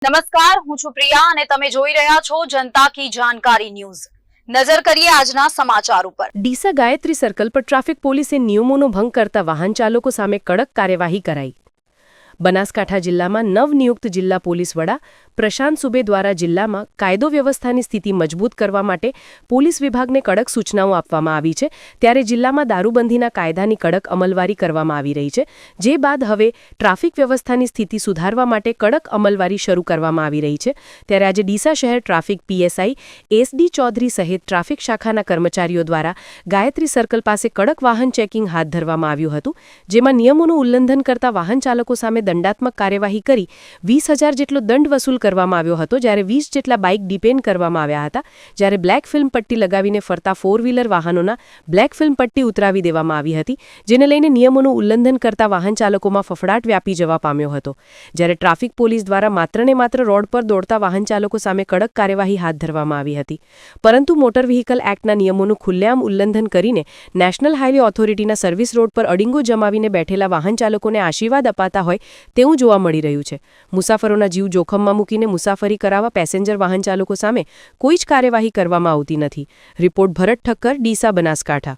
નમસ્કાર, હું છું પ્રિયા અને તમે જોઈ રહ્યા છો જનતા કી જાણકારી ન્યૂઝ। નજર કરીએ આજના સમાચાર ઉપર। ડીસા ગાયત્રી સર્કલ પર ટ્રાફિક પોલીસે નિયમોનો ભંગ કરતા વાહન ચાલકો સામે કડક કાર્યવાહી કરાઈ। બનાસકાંઠા જિલ્લામાં નવનિયુક્ત જિલ્લા પોલીસ વડા પ્રશાંત સુબે દ્વારા જિલ્લામાં કાયદો વ્યવસ્થાની સ્થિતિ મજબૂત કરવા માટે પોલીસ વિભાગને કડક સૂચનાઓ આપવામાં આવી છે। ત્યારે જિલ્લામાં દારૂબંધીના કાયદાની કડક અમલવારી કરવામાં આવી રહી છે, જે બાદ હવે ટ્રાફિક વ્યવસ્થાની સ્થિતિ સુધારવા માટે કડક અમલવારી શરૂ કરવામાં આવી રહી છે। ત્યારે આજે ડીસા શહેર ટ્રાફિક પીએસઆઈ એસડી ચૌધરી સહિત ટ્રાફિક શાખાના કર્મચારીઓ દ્વારા ગાયત્રી સર્કલ પાસે કડક વાહન ચેકિંગ હાથ ધરવામાં આવ્યું હતું, જેમાં નિયમોનું ઉલ્લંઘન કરતા વાહન ચાલકો સામે દંડાત્મક કાર્યવાહી કરી 20,000 જેટલો દંડ વસૂલ કરવામાં આવ્યો હતો, જ્યારે 20 જેટલા બાઇક ડિટેન કરવામાં આવ્યા હતા। જ્યારે બ્લેક ફિલ્મ પટ્ટી લગાવીને ફરતા 4 વ્હીલર વાહનોના બ્લેક ફિલ્મ પટ્ટી ઉતરાવી દેવામાં આવી હતી, જેને લઈને નિયમોનું ઉલ્લંઘન કરતા વાહન ચાલકોમાં ફફડાટ વ્યાપી જવા પામ્યો હતો। જ્યારે ટ્રાફિક પોલીસ દ્વારા માત્ર ને માત્ર રોડ પર દોડતા વાહન ચાલકો સામે કડક કાર્યવાહી હાથ ધરવામાં આવી હતી, પરંતુ મોટર વ્હીકલ એક્ટના નિયમોનું ખુલ્લેઆમ ઉલ્લંઘન કરીને નેશનલ હાઈવે ઓથોરિટીના સર્વિસ રોડ પર અડીંગો જમાવીને બેઠેલા વાહન ચાલકોને આશીર્વાદ અપાતા હોય તેવું જોવા મળી રહ્યું છે। મુસાફરોના જીવ જોખમમાં મૂકીને મુસાફરી કરાવવા પેસેન્જર વાહન ચાલકો સામે કોઈ જ કાર્યવાહી કરવામાં આવતી નથી। રિપોર્ટ ભરત ઠક્કર, ડીસા, બનાસકાંઠા।